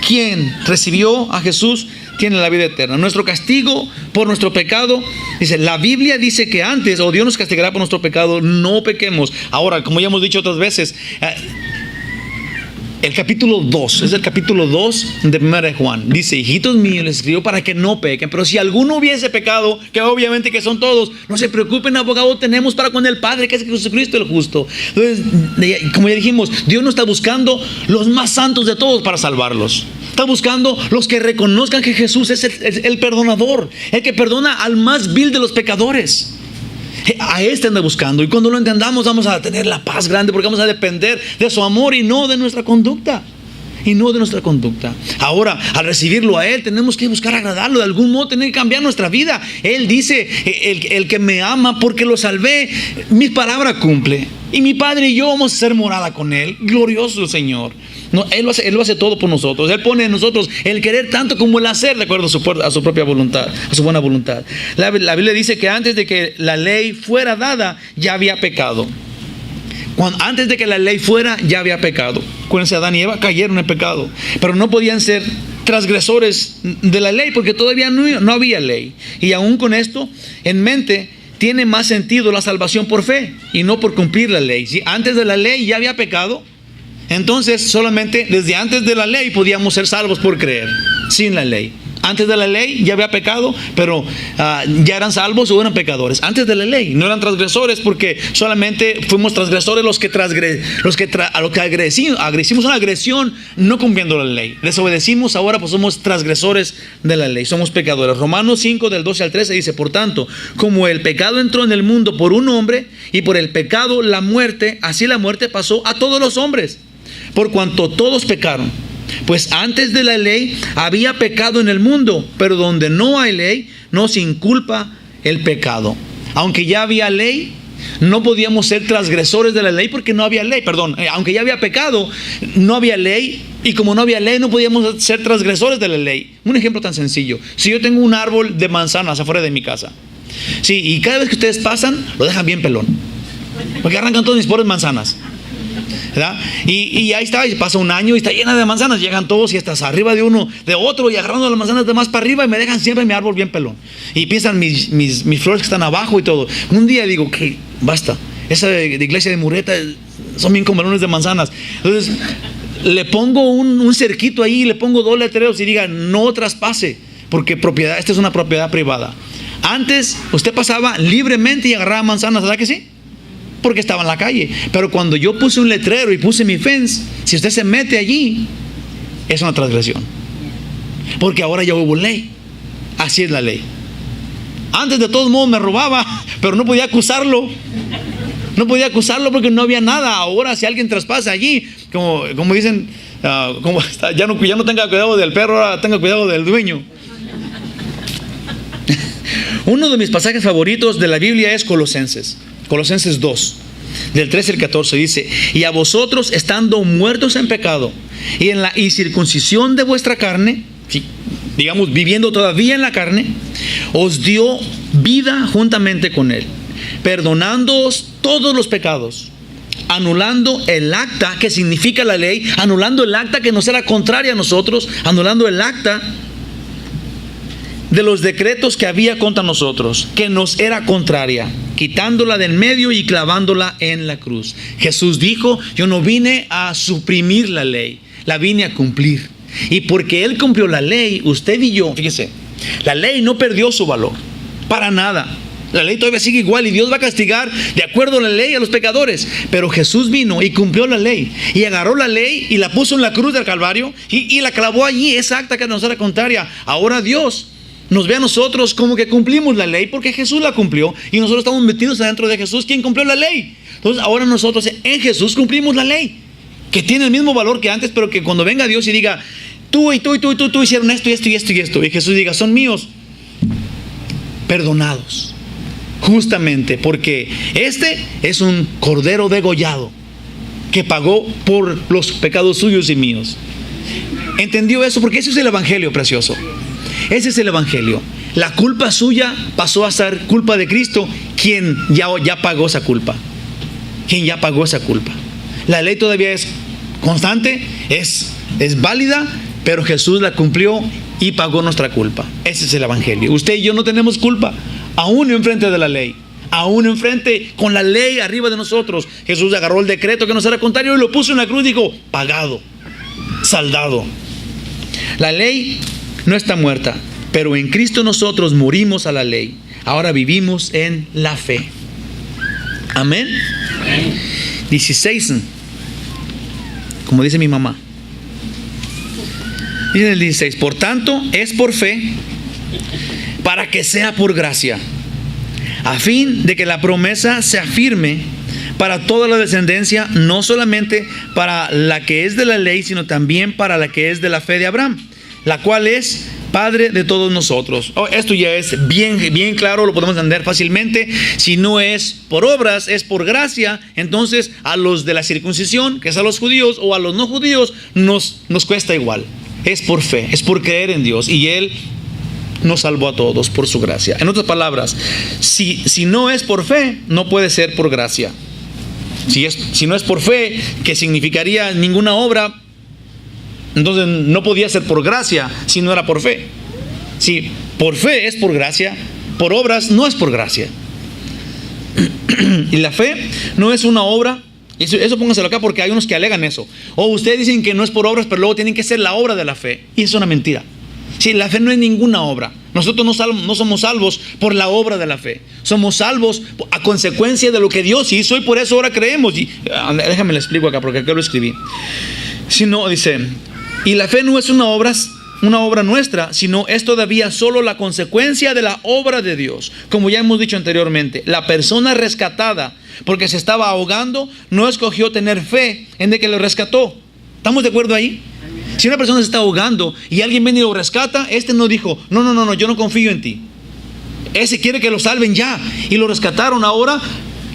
quien recibió a Jesús, tiene la vida eterna. Nuestro castigo por nuestro pecado, dice, la Biblia dice que antes, Dios nos castigará por nuestro pecado, no pequemos. Ahora, como ya hemos dicho otras veces, el capítulo 2, es el capítulo 2 de 1 de Juan. Dice, hijitos míos, les escribo para que no pequen. Pero si alguno hubiese pecado, que obviamente que son todos, no se preocupen, abogado tenemos para con el Padre, que es Jesucristo el justo. Entonces, como ya dijimos, Dios no está buscando los más santos de todos para salvarlos. Está buscando los que reconozcan que Jesús es el perdonador, el que perdona al más vil de los pecadores. A este anda buscando, y cuando lo entendamos vamos a tener la paz grande, porque vamos a depender de su amor y no de nuestra conducta. y no de nuestra conducta. Ahora, al recibirlo a Él, tenemos que buscar agradarlo. De algún modo, tener que cambiar nuestra vida. Él dice, el que me ama porque lo salvé, mi palabra cumple. Y mi Padre y yo vamos a hacer morada con Él. Glorioso Señor. No, Él lo hace todo por nosotros. Él pone en nosotros el querer tanto como el hacer, de acuerdo a su propia voluntad, a su buena voluntad. La Biblia dice que antes de que la ley fuera dada, ya había pecado. Antes de que la ley fuera, ya había pecado. Acuérdense, Adán y Eva cayeron en pecado, pero no podían ser transgresores de la ley porque todavía no había ley. Y aún con esto en mente, tiene más sentido la salvación por fe y no por cumplir la ley. Si antes de la ley ya había pecado, entonces solamente desde antes de la ley podíamos ser salvos por creer, sin la ley. Antes de la ley ya había pecado, pero ya eran salvos o eran pecadores. Antes de la ley no eran transgresores porque solamente fuimos transgresores los que agresivos una agresión no cumpliendo la ley. Desobedecimos, ahora pues somos transgresores de la ley, somos pecadores. Romanos 5 del 12 al 13 dice, por tanto, como el pecado entró en el mundo por un hombre y por el pecado la muerte, así la muerte pasó a todos los hombres, por cuanto todos pecaron. Pues antes de la ley había pecado en el mundo, pero donde no hay ley, no se inculpa el pecado. Aunque ya había ley, no podíamos ser transgresores de la ley porque no había ley. Aunque ya había pecado, no había ley. Y como no había ley, no podíamos ser transgresores de la ley. Un ejemplo tan sencillo. Si yo tengo un árbol de manzanas afuera de mi casa, sí, y cada vez que ustedes pasan, lo dejan bien pelón, porque arrancan todas mis pobres manzanas, ¿verdad? Y ahí está, y pasa un año y está llena de manzanas, llegan todos y estás arriba de uno, de otro, y agarrando las manzanas de más para arriba y me dejan siempre mi árbol bien pelón. Y piensan mis flores que están abajo y todo. Un día digo, que basta, esa de iglesia de Murrieta son bien comelones de manzanas. Entonces le pongo un cerquito ahí, le pongo 2 letreros y diga, no traspase, porque esta es una propiedad privada. Antes usted pasaba libremente y agarraba manzanas, ¿verdad que sí? Porque estaba en la calle. Pero cuando yo puse un letrero y puse mi fence, si usted se mete allí, es una transgresión, porque ahora ya hubo ley. Así es la ley. Antes de todos modos me robaba, pero no podía acusarlo. No podía acusarlo porque no había nada. Ahora si alguien traspasa allí, como dicen, ya no tenga cuidado del perro, ahora tenga cuidado del dueño. Uno de mis pasajes favoritos de la Biblia es Colosenses 2, del 13 al 14, dice, y a vosotros estando muertos en pecado y en la incircuncisión de vuestra carne, sí, digamos viviendo todavía en la carne, os dio vida juntamente con Él, perdonándoos todos los pecados, anulando el acta que significa la ley, anulando el acta que nos era contraria a nosotros, anulando el acta de los decretos que había contra nosotros, que nos era contraria, quitándola del medio y clavándola en la cruz. Jesús dijo, yo no vine a suprimir la ley, la vine a cumplir. Y porque Él cumplió la ley, usted y yo, fíjese, la ley no perdió su valor, para nada. La ley todavía sigue igual y Dios va a castigar de acuerdo a la ley a los pecadores. Pero Jesús vino y cumplió la ley y agarró la ley y la puso en la cruz del Calvario y la clavó allí, esa acta que nos era contraria. Ahora Dios nos ve a nosotros como que cumplimos la ley porque Jesús la cumplió y nosotros estamos metidos adentro de Jesús, quien cumplió la ley. Entonces ahora nosotros en Jesús cumplimos la ley, que tiene el mismo valor que antes, pero que cuando venga Dios y diga, tú hicieron esto y esto y esto y esto, y Jesús diga, son míos, perdonados, justamente porque este es un cordero degollado que pagó por los pecados suyos y míos. ¿Entendió eso? Porque ese es el evangelio, precioso. Ese es el evangelio. La culpa suya pasó a ser culpa de Cristo, quien ya pagó esa culpa. Quien ya pagó esa culpa. La ley todavía es constante, es válida, pero Jesús la cumplió y pagó nuestra culpa. Ese es el evangelio. Usted y yo no tenemos culpa, aún enfrente de la ley. Aún enfrente, con la ley arriba de nosotros, Jesús agarró el decreto que nos era contrario y lo puso en la cruz y dijo, pagado, saldado. La ley no está muerta, pero en Cristo nosotros morimos a la ley. Ahora vivimos en la fe. Amén. 16, como dice mi mamá. Dice el 16, por tanto es por fe, para que sea por gracia, a fin de que la promesa se afirme para toda la descendencia, no solamente para la que es de la ley, sino también para la que es de la fe de Abraham, la cual es Padre de todos nosotros. Esto ya es bien claro, lo podemos entender fácilmente. Si no es por obras, es por gracia. Entonces a los de la circuncisión, que es a los judíos, o a los no judíos, nos cuesta igual. Es por fe, es por creer en Dios, y Él nos salvó a todos por su gracia. En otras palabras, si no es por fe, no puede ser por gracia. Si no es por fe, que significaría ninguna obra, entonces no podía ser por gracia si no era por fe. Si por fe es por gracia, por obras no es por gracia. Y la fe no es una obra. Eso pónganselo acá, porque hay unos que alegan eso. O ustedes dicen que no es por obras, pero luego tienen que ser la obra de la fe. Y eso es una mentira. Sí, la fe no es ninguna obra. Nosotros no somos salvos por la obra de la fe. Somos salvos a consecuencia de lo que Dios hizo, y por eso ahora creemos. Déjame le explico acá, porque acá lo escribí. Si no, dice, y la fe no es una obra nuestra, sino es todavía solo la consecuencia de la obra de Dios. Como ya hemos dicho anteriormente, la persona rescatada, porque se estaba ahogando, no escogió tener fe en el que lo rescató. ¿Estamos de acuerdo ahí? Si una persona se está ahogando y alguien viene y lo rescata, no dijo, no, yo no confío en ti. Ese quiere que lo salven ya, y lo rescataron ahora.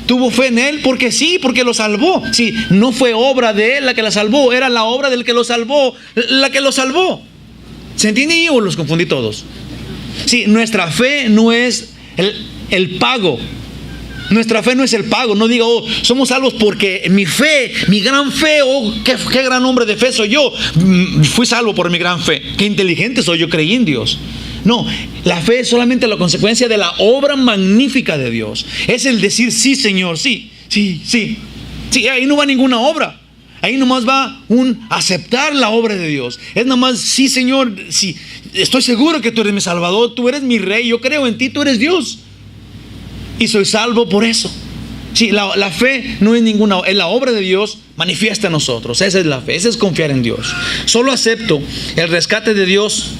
Tuvo fe en él porque lo salvó. Sí, no fue obra de él la que la salvó, era la obra del que lo salvó la que lo salvó. ¿Se entiende o los confundí todos? Sí, nuestra fe no es el pago. Nuestra fe no es el pago. No diga, somos salvos porque mi fe, mi gran fe, qué gran hombre de fe soy yo. Fui salvo por mi gran fe. Qué inteligente soy yo, creí en Dios. No, la fe es solamente la consecuencia de la obra magnífica de Dios. Es el decir, sí, Señor, sí. Ahí no va ninguna obra. Ahí nomás va un aceptar la obra de Dios. Es nomás, sí, Señor, sí, estoy seguro que tú eres mi Salvador, tú eres mi Rey, yo creo en ti, tú eres Dios. Y soy salvo por eso. Sí, la fe no es ninguna, es la obra de Dios manifiesta en nosotros. Esa es la fe, esa es confiar en Dios. Solo acepto el rescate de Dios.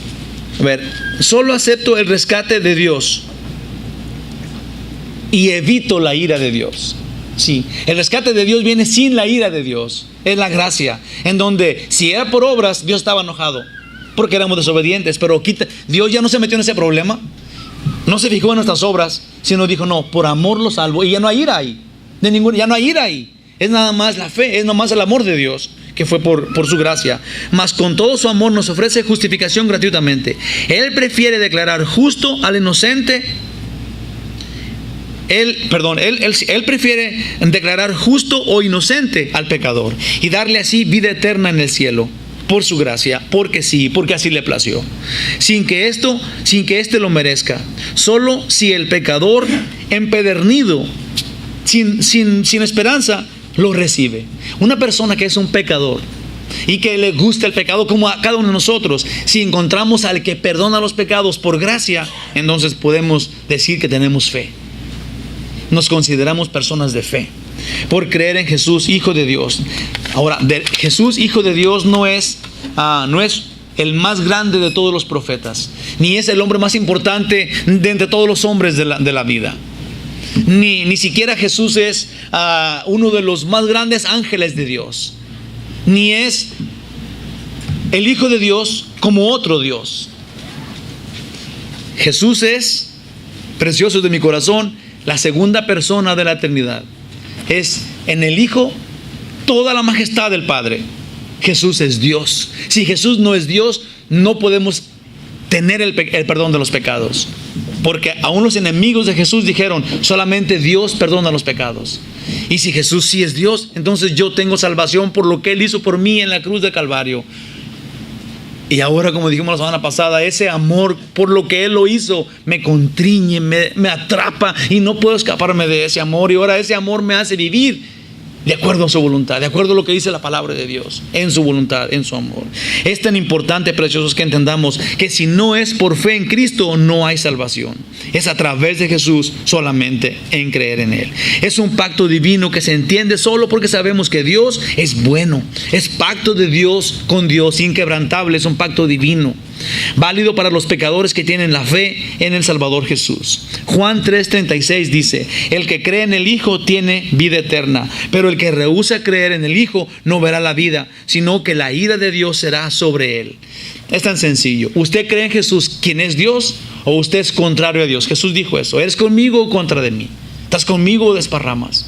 Solo acepto el rescate de Dios y evito la ira de Dios. Sí, el rescate de Dios viene sin la ira de Dios. Es la gracia, en donde si era por obras, Dios estaba enojado porque éramos desobedientes. Pero Dios ya no se metió en ese problema. No se fijó en nuestras obras, sino dijo, no, por amor lo salvo. Y ya no hay ira ahí. Ya no hay ira ahí. Es nada más la fe, es nada más el amor de Dios, que fue por su gracia. Mas con todo su amor nos ofrece justificación gratuitamente. Él prefiere declarar justo al inocente. Él prefiere declarar justo o inocente al pecador y darle así vida eterna en el cielo por su gracia, porque así le plació, sin que éste lo merezca. Solo si el pecador empedernido, sin esperanza, lo recibe. Una persona que es un pecador y que le gusta el pecado, como a cada uno de nosotros, si encontramos al que perdona los pecados por gracia, entonces podemos decir que tenemos fe. Nos consideramos personas de fe por creer en Jesús, Hijo de Dios. Ahora, Jesús, Hijo de Dios, no es el más grande de todos los profetas, ni es el hombre más importante de entre todos los hombres de la vida. Ni siquiera Jesús es uno de los más grandes ángeles de Dios, ni es el Hijo de Dios como otro Dios. Jesús es, precioso de mi corazón, la segunda persona de la eternidad. Es en el Hijo toda la majestad del Padre. Jesús es Dios. Si Jesús no es Dios, no podemos tener el perdón de los pecados, porque aún los enemigos de Jesús dijeron, solamente Dios perdona los pecados. Y si Jesús sí es Dios, entonces yo tengo salvación por lo que Él hizo por mí en la cruz de Calvario. Y ahora, como dijimos la semana pasada, ese amor por lo que Él lo hizo me contriñe, me atrapa, y no puedo escaparme de ese amor. Y ahora ese amor me hace vivir de acuerdo a su voluntad, de acuerdo a lo que dice la palabra de Dios, en su voluntad, en su amor. Es tan importante, preciosos, que entendamos que si no es por fe en Cristo, no hay salvación. Es a través de Jesús, solamente en creer en Él. Es un pacto divino que se entiende solo porque sabemos que Dios es bueno. Es pacto de Dios con Dios, inquebrantable, es un pacto divino. válido para los pecadores que tienen la fe en el Salvador Jesús. Juan 3:36 dice: el que cree en el Hijo tiene vida eterna, pero el que rehúsa creer en el Hijo no verá la vida, sino que la ira de Dios será sobre él. Es tan sencillo. ¿Usted cree en Jesús, quien es Dios, o usted es contrario a Dios? Jesús dijo eso: ¿eres conmigo o contra de mí? ¿Estás conmigo o desparramas?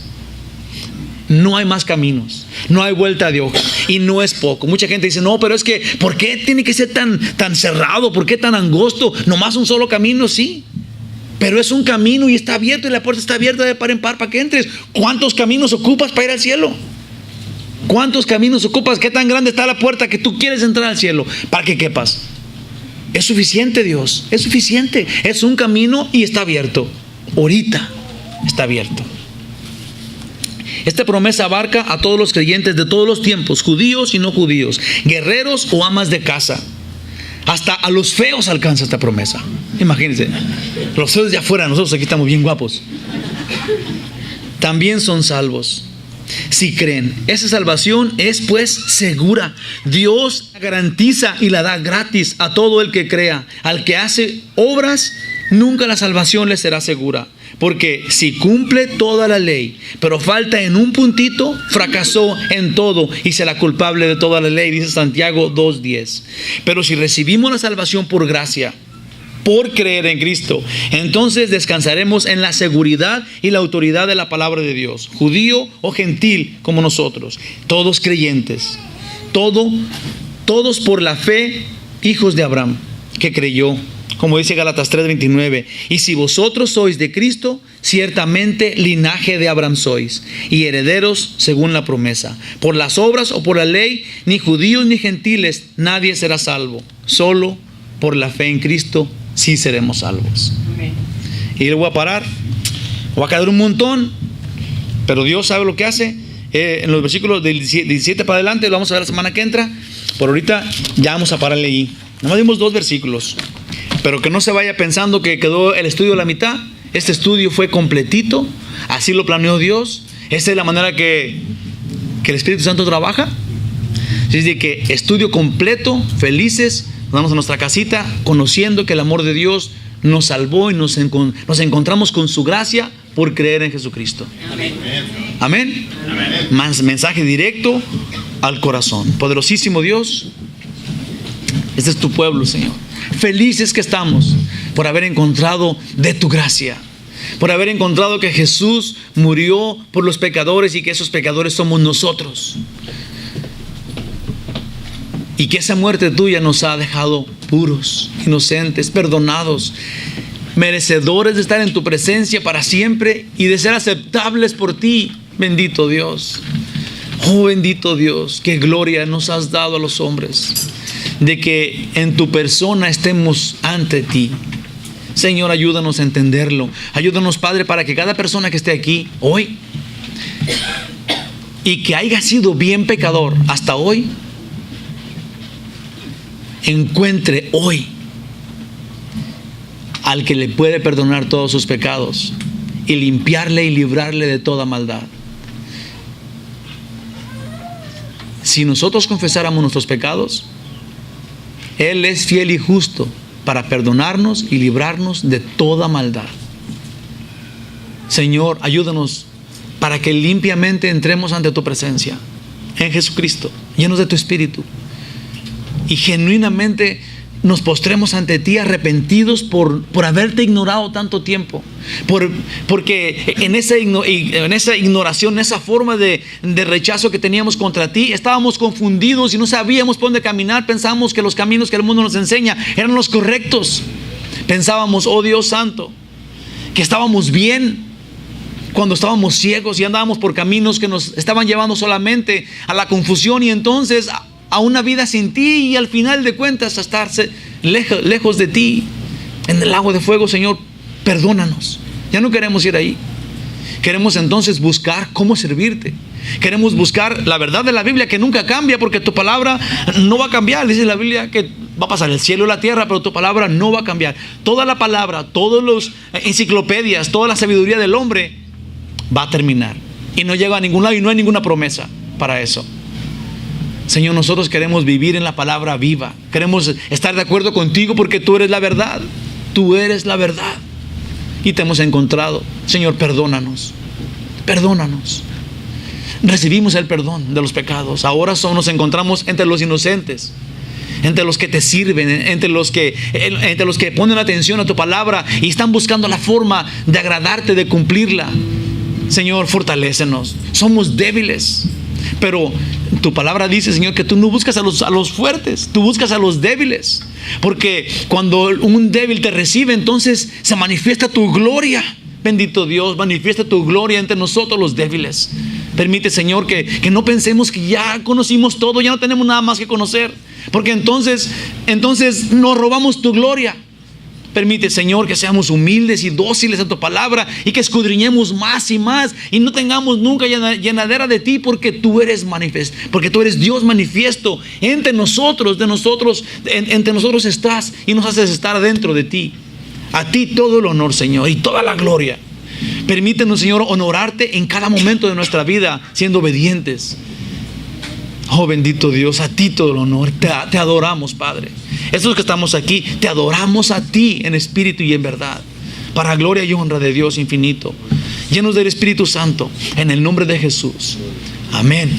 No hay más caminos, no hay vuelta de hoja, y no es poco. Mucha gente dice: no, pero es que ¿por qué tiene que ser tan cerrado? ¿Por qué tan angosto? Nomás un solo camino. Sí, pero es un camino y está abierto, y la puerta está abierta de par en par para que entres. ¿Cuántos caminos ocupas para ir al cielo? ¿Cuántos caminos ocupas? ¿Qué tan grande está la puerta que tú quieres entrar al cielo para que quepas? Es suficiente, Dios, es suficiente. Es un camino y está abierto. Ahorita está abierto. Esta promesa abarca a todos los creyentes de todos los tiempos, judíos y no judíos, guerreros o amas de casa. Hasta a los feos alcanza esta promesa. Imagínense, los feos de afuera, nosotros aquí estamos bien guapos. También son salvos si creen. Esa salvación es pues segura. Dios la garantiza y la da gratis a todo el que crea. Al que hace obras, nunca la salvación le será segura. Porque si cumple toda la ley, pero falta en un puntito, fracasó en todo y será culpable de toda la ley, dice Santiago 2:10. Pero si recibimos la salvación por gracia, por creer en Cristo, entonces descansaremos en la seguridad y la autoridad de la palabra de Dios, judío o gentil como nosotros, todos creyentes, todos por la fe, hijos de Abraham, que creyó. Como dice Gálatas 3:29, y si vosotros sois de Cristo, ciertamente linaje de Abraham sois, y herederos según la promesa. Por las obras o por la ley, ni judíos ni gentiles, nadie será salvo. Solo por la fe en Cristo, sí seremos salvos. Amén. Y le voy a parar, voy a caer un montón, pero Dios sabe lo que hace. En los versículos del 17 para adelante, lo vamos a ver la semana que entra. Por ahorita ya vamos a pararle ahí. Nomás dimos 2 versículos. Pero que no se vaya pensando que quedó el estudio a la mitad. Este estudio fue completito. Así lo planeó Dios. Esta es la manera que el Espíritu Santo trabaja. Así que estudio completo, felices. Nos vamos a nuestra casita conociendo que el amor de Dios nos salvó y nos encontramos con su gracia por creer en Jesucristo. Amén. Amén. Amén. Mensaje directo al corazón. Poderosísimo Dios, este es tu pueblo, Señor. Felices que estamos por haber encontrado de tu gracia, por haber encontrado que Jesús murió por los pecadores y que esos pecadores somos nosotros, y que esa muerte tuya nos ha dejado puros, inocentes, perdonados, merecedores de estar en tu presencia para siempre y de ser aceptables por ti. Bendito Dios. Oh, bendito Dios, qué gloria nos has dado a los hombres de que en tu persona estemos ante ti. Señor, ayúdanos a entenderlo. Ayúdanos, Padre, para que cada persona que esté aquí hoy y que haya sido bien pecador hasta hoy, encuentre hoy al que le puede perdonar todos sus pecados y limpiarle y librarle de toda maldad. Si nosotros confesáramos nuestros pecados, Él es fiel y justo para perdonarnos y librarnos de toda maldad. Señor, ayúdanos para que limpiamente entremos ante tu presencia en Jesucristo, llenos de tu Espíritu, y genuinamente nos postremos ante ti arrepentidos por haberte ignorado tanto tiempo, porque en esa ignoración, en esa forma de rechazo que teníamos contra ti, estábamos confundidos y no sabíamos por dónde caminar. Pensábamos que los caminos que el mundo nos enseña eran los correctos. Pensábamos, oh Dios santo, que estábamos bien cuando estábamos ciegos y andábamos por caminos que nos estaban llevando solamente a la confusión y entonces a una vida sin ti, y al final de cuentas a estarse lejos de ti en el lago de fuego. Señor, perdónanos. Ya no queremos ir ahí. Queremos entonces buscar cómo servirte. Queremos buscar la verdad de la Biblia, que nunca cambia, porque tu palabra no va a cambiar. Dice la Biblia que va a pasar el cielo y la tierra, pero tu palabra no va a cambiar. Toda la palabra, todas las enciclopedias, toda la sabiduría del hombre va a terminar y no llega a ningún lado, y no hay ninguna promesa para eso. Señor, nosotros queremos vivir en la palabra viva. Queremos estar de acuerdo contigo porque tú eres la verdad. Tú eres la verdad. Y te hemos encontrado. Señor, perdónanos. Perdónanos. Recibimos el perdón de los pecados. Ahora nos encontramos entre los inocentes, entre los que te sirven, entre los que ponen atención a tu palabra y están buscando la forma de agradarte, de cumplirla. Señor, fortalécenos. Somos débiles, pero tu palabra dice, Señor, que tú no buscas a los fuertes, tú buscas a los débiles. Porque cuando un débil te recibe, entonces se manifiesta tu gloria. Bendito Dios, manifiesta tu gloria entre nosotros los débiles. Permite, Señor, que no pensemos que ya conocimos todo, ya no tenemos nada más que conocer. Porque entonces nos robamos tu gloria. Permite, Señor, que seamos humildes y dóciles a tu palabra y que escudriñemos más y más y no tengamos nunca llenadera de ti, porque tú eres manifiesto, porque tú eres Dios manifiesto entre nosotros, entre nosotros estás y nos haces estar dentro de ti. A ti todo el honor, Señor, y toda la gloria. Permítenos, Señor, honorarte en cada momento de nuestra vida, siendo obedientes. Oh, bendito Dios, a ti todo el honor. Te adoramos, Padre. Estos que estamos aquí, te adoramos a ti en espíritu y en verdad, para gloria y honra de Dios infinito, llenos del Espíritu Santo, en el nombre de Jesús. Amén.